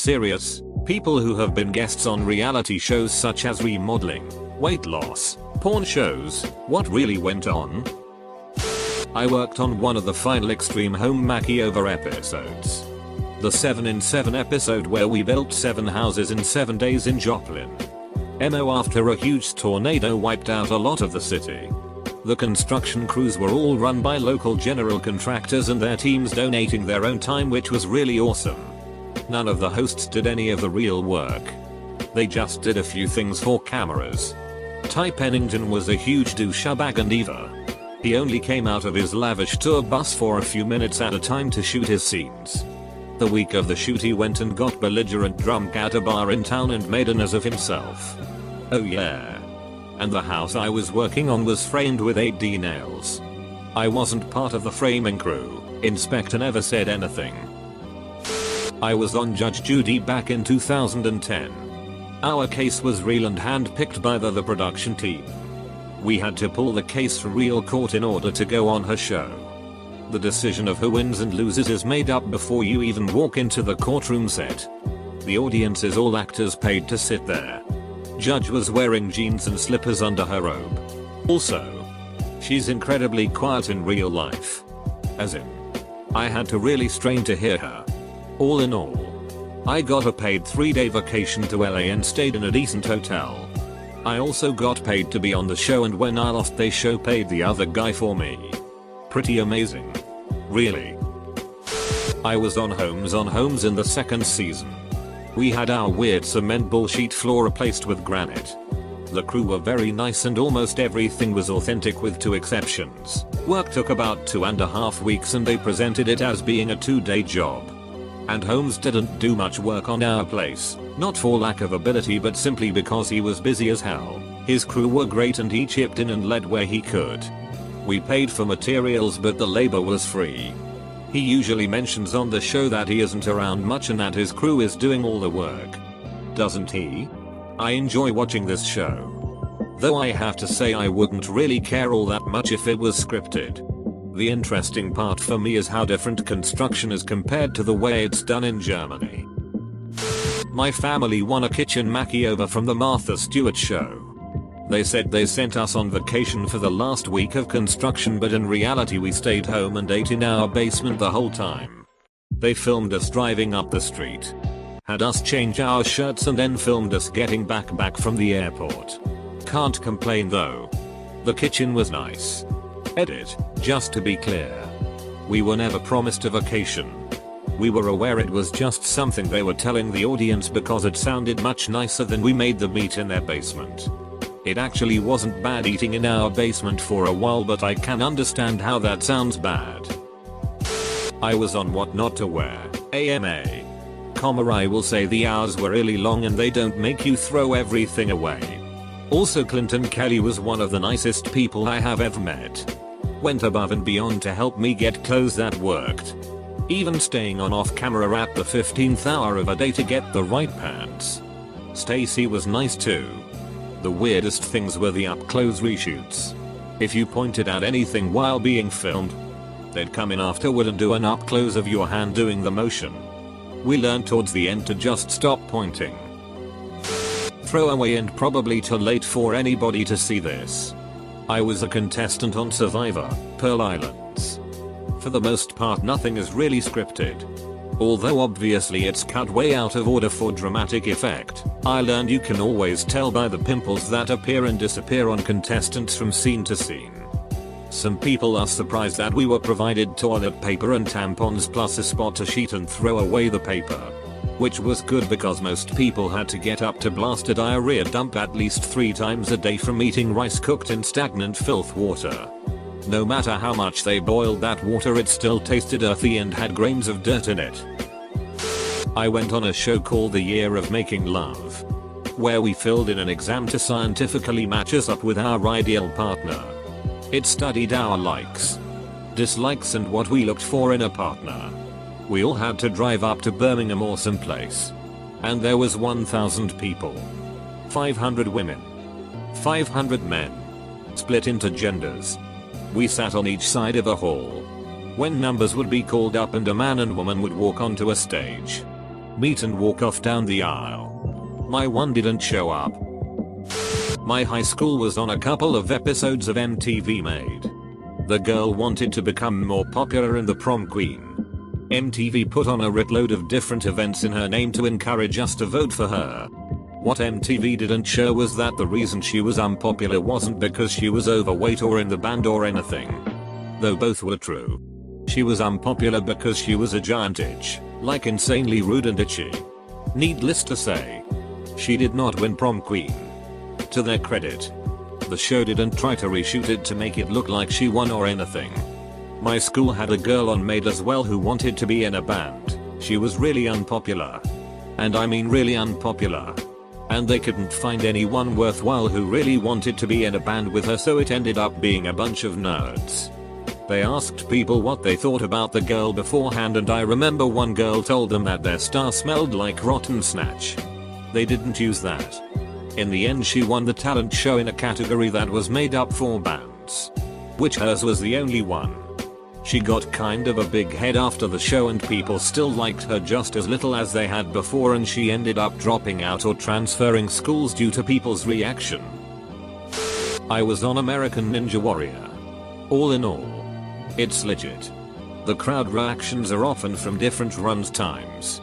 serious, people who have been guests on reality shows such as remodeling, weight loss, porn shows, what really went on? I worked on one of the final Extreme Home Makeover episodes. The 7 in 7 episode where we built 7 houses in 7 days in Joplin. After a huge tornado wiped out a lot of the city. The construction crews were all run by local general contractors and their teams donating their own time, which was really awesome. None of the hosts did any of the real work. They just did a few things for cameras. Ty Pennington was a huge douchebag and diva. He only came out of his lavish tour bus for a few minutes at a time to shoot his scenes. The week of the shoot he went and got belligerent drunk at a bar in town and made an ass of himself. Oh yeah. And the house I was working on was framed with 8D nails. I wasn't part of the framing crew. Inspector never said anything. I was on Judge Judy back in 2010. Our case was real and handpicked by the production team. We had to pull the case from real court in order to go on her show. The decision of who wins and loses is made up before you even walk into the courtroom set. The audience is all actors paid to sit there. Judge was wearing jeans and slippers under her robe. Also, she's incredibly quiet in real life. As in, I had to really strain to hear her. All in all, I got a paid 3-day vacation to LA and stayed in a decent hotel. I also got paid to be on the show, and when I lost they show paid the other guy for me. Pretty amazing. Really. I was on Homes in the 2nd season. We had our weird cement bullshit floor replaced with granite. The crew were very nice and almost everything was authentic with 2 exceptions. Work took about 2.5 weeks and they presented it as being a 2-day job. And Holmes didn't do much work on our place, not for lack of ability but simply because he was busy as hell. His crew were great and he chipped in and led where he could. We paid for materials but the labor was free. He usually mentions on the show that he isn't around much and that his crew is doing all the work. Doesn't he? I enjoy watching this show. Though I have to say I wouldn't really care all that much if it was scripted. The interesting part for me is how different construction is compared to the way it's done in Germany. My family won a kitchen makeover from the Martha Stewart show. They said they sent us on vacation for the last week of construction, but in reality we stayed home and ate in our basement the whole time. They filmed us driving up the street, had us change our shirts and then filmed us getting back from the airport. Can't complain though. The kitchen was nice. Edit, just to be clear. We were never promised a vacation. We were aware it was just something they were telling the audience because it sounded much nicer than we made the meat in their basement. It actually wasn't bad eating in our basement for a while, but I can understand how that sounds bad. I was on What Not to Wear, AMA. I will say the hours were really long and they don't make you throw everything away. Also Clinton Kelly was one of the nicest people I have ever met. Went above and beyond to help me get clothes that worked. Even staying on off camera at the 15th hour of a day to get the right pants. Stacy was nice too. The weirdest things were the up-close reshoots. If you pointed at anything while being filmed, they'd come in afterward and do an up-close of your hand doing the motion. We learned towards the end to just stop pointing. Throwaway and probably too late for anybody to see this. I was a contestant on Survivor, Pearl Islands. For the most part nothing is really scripted. Although obviously it's cut way out of order for dramatic effect, I learned you can always tell by the pimples that appear and disappear on contestants from scene to scene. Some people are surprised that we were provided toilet paper and tampons plus a spotter sheet and throw away the paper. Which was good because most people had to get up to blast a diarrhea dump at least 3 times a day from eating rice cooked in stagnant filth water. No matter how much they boiled that water, it still tasted earthy and had grains of dirt in it. I went on a show called The Year of Making Love, where we filled in an exam to scientifically match us up with our ideal partner. It studied our likes, dislikes and what we looked for in a partner. We all had to drive up to Birmingham or someplace. And there was 1,000 people. 500 women. 500 men. Split into genders. We sat on each side of a hall. When numbers would be called up and a man and woman would walk onto a stage. meet and walk off down the aisle. My one didn't show up. My high school was on a couple of episodes of MTV Made. The girl wanted to become more popular in the prom queen. MTV put on a shitload of different events in her name to encourage us to vote for her. What MTV didn't show was that the reason she was unpopular wasn't because she was overweight or in the band or anything. Though both were true. She was unpopular because she was a giant itch, like insanely rude and itchy. Needless to say, she did not win prom queen. To their credit, the show didn't try to reshoot it to make it look like she won or anything. My school had a girl on Made as well who wanted to be in a band. She was really unpopular. And I mean really unpopular. And they couldn't find anyone worthwhile who really wanted to be in a band with her, so it ended up being a bunch of nerds. They asked people what they thought about the girl beforehand, and I remember one girl told them that their star smelled like rotten snatch. They didn't use that. In the end she won the talent show in a category that was made up for bands. Which hers was the only one. She got kind of a big head after the show and people still liked her just as little as they had before, and she ended up dropping out or transferring schools due to people's reaction. I was on American Ninja Warrior. All in all, it's legit. The crowd reactions are often from different runs times.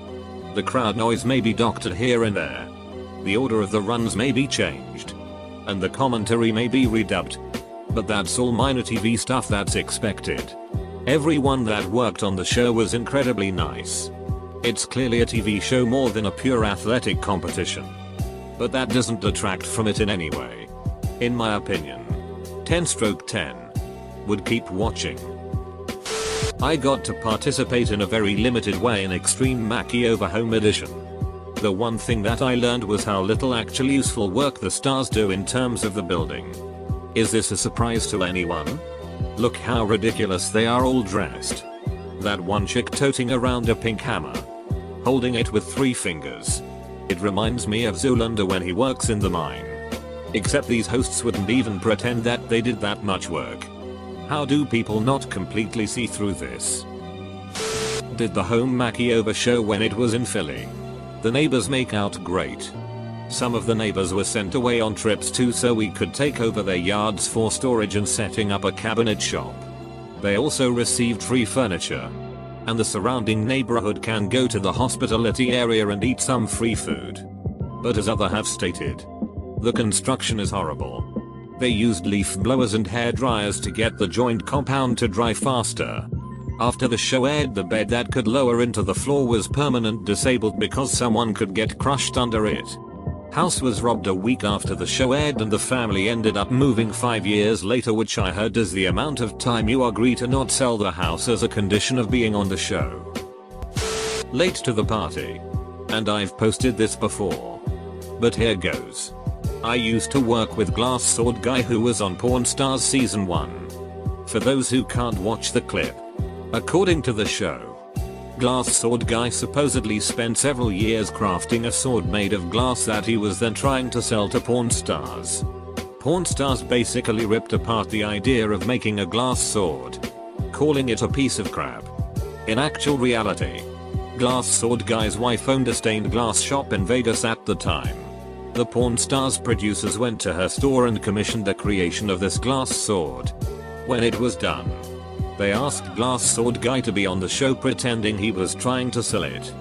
The crowd noise may be doctored here and there. The order of the runs may be changed. And the commentary may be redubbed. But that's all minor TV stuff that's expected. Everyone that worked on the show was incredibly nice. It's clearly a TV show more than a pure athletic competition. But that doesn't detract from it in any way. In my opinion, 10/10 would keep watching. I got to participate in a very limited way in Extreme Makeover Home Edition. The one thing that I learned was how little actual useful work the stars do in terms of the building. Is this a surprise to anyone? Look how ridiculous they are all dressed. That one chick toting around a pink hammer, holding it with 3 fingers. It reminds me of Zoolander when he works in the mine. Except these hosts wouldn't even pretend that they did that much work. How do people not completely see through this? Did the home makeover show when it was in Philly. The neighbors make out great. Some of the neighbors were sent away on trips too, so we could take over their yards for storage and setting up a cabinet shop. They also received free furniture. And the surrounding neighborhood can go to the hospitality area and eat some free food. But as others have stated, the construction is horrible. They used leaf blowers and hair dryers to get the joint compound to dry faster. After the show aired, the bed that could lower into the floor was permanent disabled because someone could get crushed under it. House was robbed a week after the show aired and the family ended up moving 5 years later, which I heard is the amount of time you agree to not sell the house as a condition of being on the show. Late to the party. And I've posted this before. But here goes. I used to work with Glass Sword Guy, who was on Pawn Stars season 1. For those who can't watch the clip. According to the show, Glass Sword Guy supposedly spent several years crafting a sword made of glass that he was then trying to sell to Pawn Stars. Pawn Stars basically ripped apart the idea of making a glass sword, calling it a piece of crap. In actual reality, Glass Sword Guy's wife owned a stained glass shop in Vegas at the time. The Pawn Stars producers went to her store and commissioned the creation of this glass sword. When it was done, they asked Glass Sword Guy to be on the show pretending he was trying to sell it.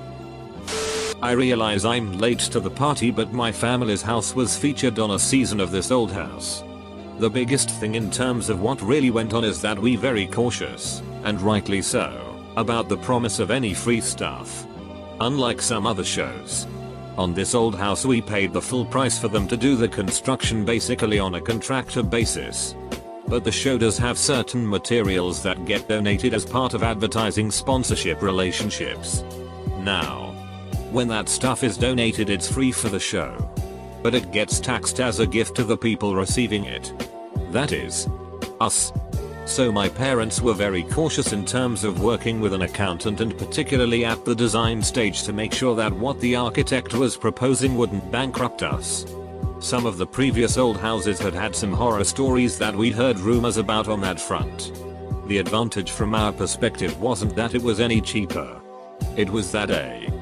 I realize I'm late to the party, but my family's house was featured on a season of This Old House. The biggest thing in terms of what really went on is that we very cautious, and rightly so, about the promise of any free stuff. Unlike some other shows. On This Old House we paid the full price for them to do the construction basically on a contractor basis. But the show does have certain materials that get donated as part of advertising sponsorship relationships. Now, when that stuff is donated, it's free for the show. But it gets taxed as a gift to the people receiving it. That is, us. So my parents were very cautious in terms of working with an accountant, and particularly at the design stage, to make sure that what the architect was proposing wouldn't bankrupt us. Some of the previous old houses had had some horror stories that we'd heard rumors about on that front. The advantage from our perspective wasn't that it was any cheaper. It was that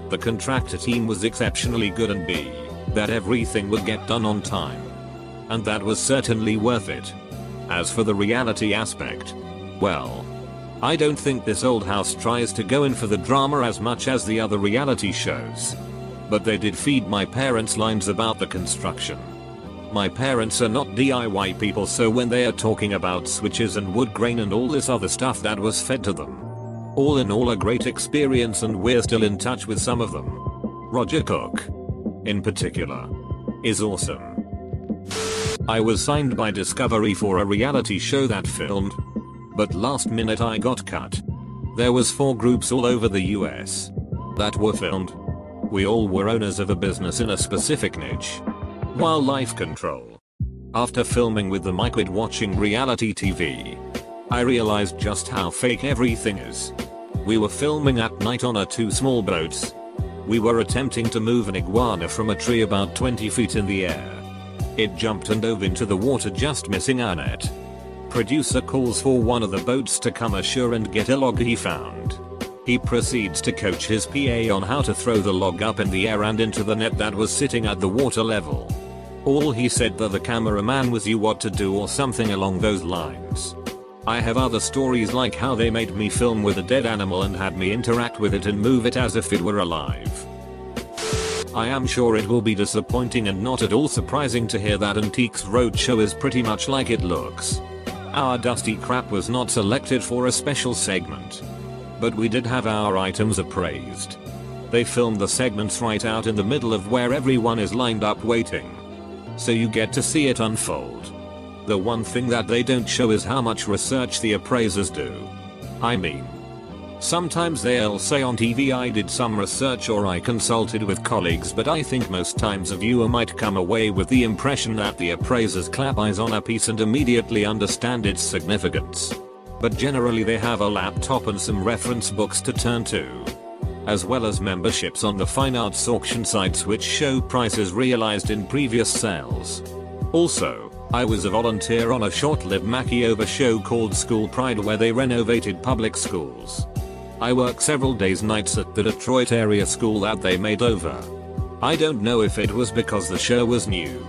the contractor team was exceptionally good, and B, that everything would get done on time. And that was certainly worth it. As for the reality aspect, well, I don't think this old house tries to go in for the drama as much as the other reality shows. But they did feed my parents lines about the construction. My parents are not DIY people, so when they are talking about switches and wood grain and all this other stuff, that was fed to them. All in all, a great experience, and we're still in touch with some of them. Roger Cook, in particular, is awesome. I was signed by Discovery for a reality show that filmed, but last minute I got cut. There was 4 groups all over the US that were filmed. We all were owners of a business in a specific niche. Wildlife control. After filming with them I quit watching reality TV. I realized just how fake everything is. We were filming at night on 2 small boats. We were attempting to move an iguana from a tree about 20 feet in the air. It jumped and dove into the water, just missing our net. Producer calls for one of the boats to come ashore and get a log he found. He proceeds to coach his PA on how to throw the log up in the air and into the net that was sitting at the water level. All he said to the cameraman was, "You what to do," or something along those lines. I have other stories like how they made me film with a dead animal and had me interact with it and move it as if it were alive. I am sure it will be disappointing and not at all surprising to hear that Antiques Roadshow is pretty much like it looks. Our dusty crap was not selected for a special segment, but we did have our items appraised. They filmed the segments right out in the middle of where everyone is lined up waiting, so you get to see it unfold. The one thing that they don't show is how much research the appraisers do. I mean, sometimes they'll say on TV, "I did some research," or "I consulted with colleagues," but I think most times a viewer might come away with the impression that the appraisers clap eyes on a piece and immediately understand its significance. But generally they have a laptop and some reference books to turn to, as well as memberships on the fine arts auction sites which show prices realized in previous sales. Also, I was a volunteer on a short-lived makeover show called School Pride where they renovated public schools. I worked several days nights at the Detroit area school that they made over. I don't know if it was because the show was new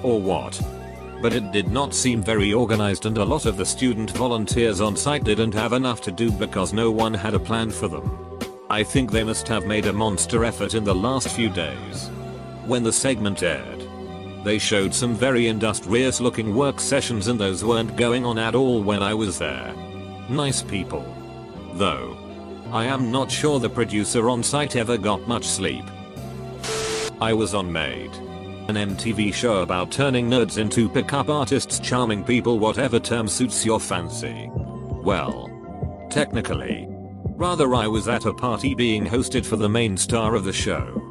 or what, but it did not seem very organized, and a lot of the student volunteers on site didn't have enough to do because no one had a plan for them. I think they must have made a monster effort in the last few days. When the segment aired, they showed some very industrious looking work sessions, and those weren't going on at all when I was there. Nice people, though. I am not sure the producer on site ever got much sleep. I was on Made, an MTV show about turning nerds into pickup artists, charming people, whatever term suits your fancy. Well, technically, rather, I was at a party being hosted for the main star of the show.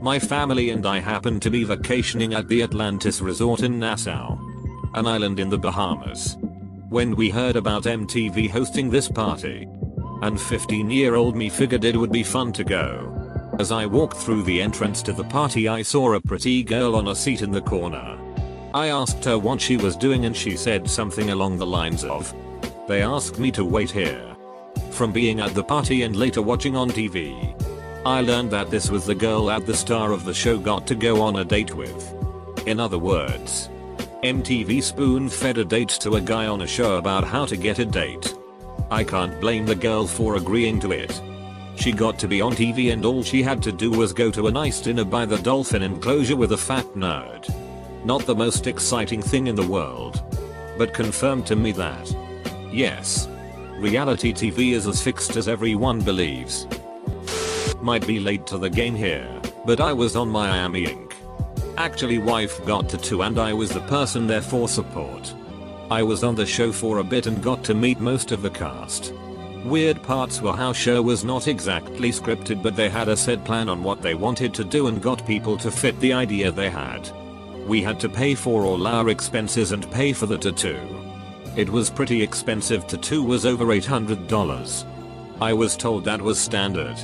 My family and I happened to be vacationing at the Atlantis Resort in Nassau, an island in the Bahamas, when we heard about MTV hosting this party. And 15-year-old me figured it would be fun to go. As I walked through the entrance to the party, I saw a pretty girl on a seat in the corner. I asked her what she was doing, and she said something along the lines of, "They asked me to wait here." From being at the party and later watching on TV, I learned that this was the girl that the star of the show got to go on a date with. In other words, MTV spoon-fed a date to a guy on a show about how to get a date. I can't blame the girl for agreeing to it. She got to be on TV and all she had to do was go to a nice dinner by the dolphin enclosure with a fat nerd. Not the most exciting thing in the world, but confirmed to me that, yes, reality TV is as fixed as everyone believes. Might be late to the game here, but I was on Miami Inc. Actually, wife got to 2 and I was the person there for support. I was on the show for a bit and got to meet most of the cast. Weird parts were how show was not exactly scripted, but they had a set plan on what they wanted to do and got people to fit the idea they had. We had to pay for all our expenses and pay for the tattoo. It was pretty expensive. Tattoo was over $800. I was told that was standard,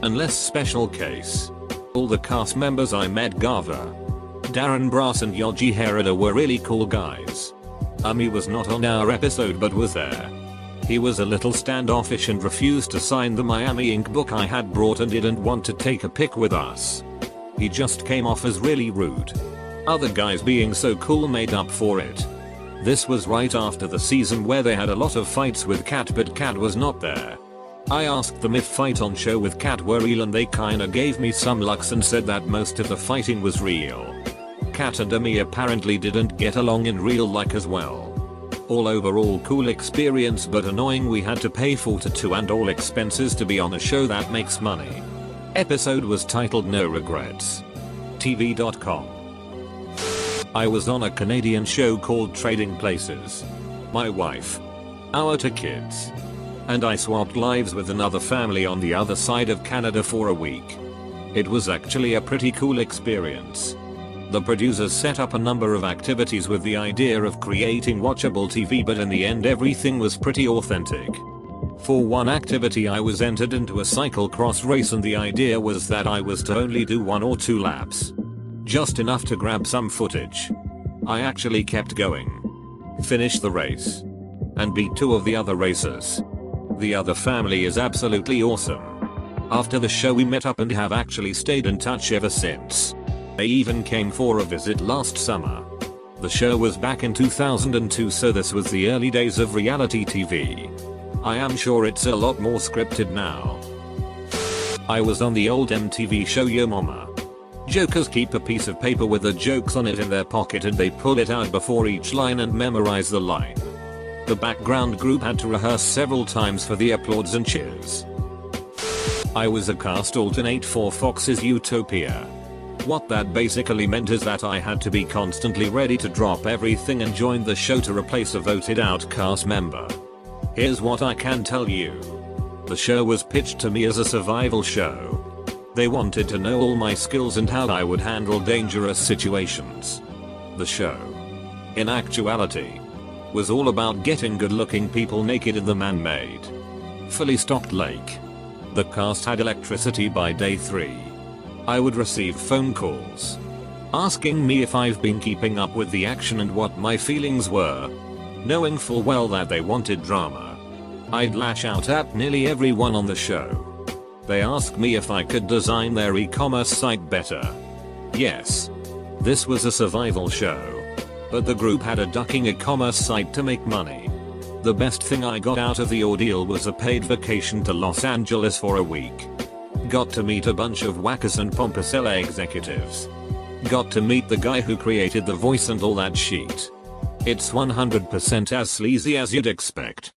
unless special case. All the cast members I met, Gava, Darren Brass and Yoji Harada, were really cool guys. Ami was not on our episode but was there. He was a little standoffish and refused to sign the Miami Ink book I had brought and didn't want to take a pic with us. He just came off as really rude. Other guys being so cool made up for it. This was right after the season where they had a lot of fights with Kat, but Kat was not there. I asked them if fight on show with Kat were real and they kinda gave me some looks and said that most of the fighting was real. Kat and Amy apparently didn't get along in real life as well. All overall cool experience, but annoying we had to pay $42 and all expenses to be on a show that makes money. Episode was titled No Regrets. TV.com. I was on a Canadian show called Trading Places. My wife, our 2 kids, and I swapped lives with another family on the other side of Canada for a week. It was actually a pretty cool experience. The producers set up a number of activities with the idea of creating watchable TV, but in the end everything was pretty authentic. For one activity I was entered into a cyclocross race and the idea was that I was to only do 1 or 2 laps. Just enough to grab some footage. I actually kept going. Finished the race. And beat 2 of the other racers. The other family is absolutely awesome. After the show we met up and have actually stayed in touch ever since. They even came for a visit last summer. The show was back in 2002, so this was the early days of reality TV. I am sure it's a lot more scripted now. I was on the old MTV show Yo Mama. Jokers keep a piece of paper with the jokes on it in their pocket and they pull it out before each line and memorize the line. The background group had to rehearse several times for the applause and cheers. I was a cast alternate for Fox's Utopia. What that basically meant is that I had to be constantly ready to drop everything and join the show to replace a voted out cast member. Here's what I can tell you. The show was pitched to me as a survival show. They wanted to know all my skills and how I would handle dangerous situations. The show, in actuality, was all about getting good-looking people naked in the man-made, fully stocked lake. The cast had electricity by day 3. I would receive phone calls asking me if I've been keeping up with the action and what my feelings were, knowing full well that they wanted drama. I'd lash out at nearly everyone on the show. They asked me if I could design their e-commerce site better. Yes. This was a survival show. But the group had a ducking e-commerce site to make money. The best thing I got out of the ordeal was a paid vacation to Los Angeles for a week. Got to meet a bunch of whackers and pompous LA executives. Got to meet the guy who created the voice and all that shit. It's 100% as sleazy as you'd expect.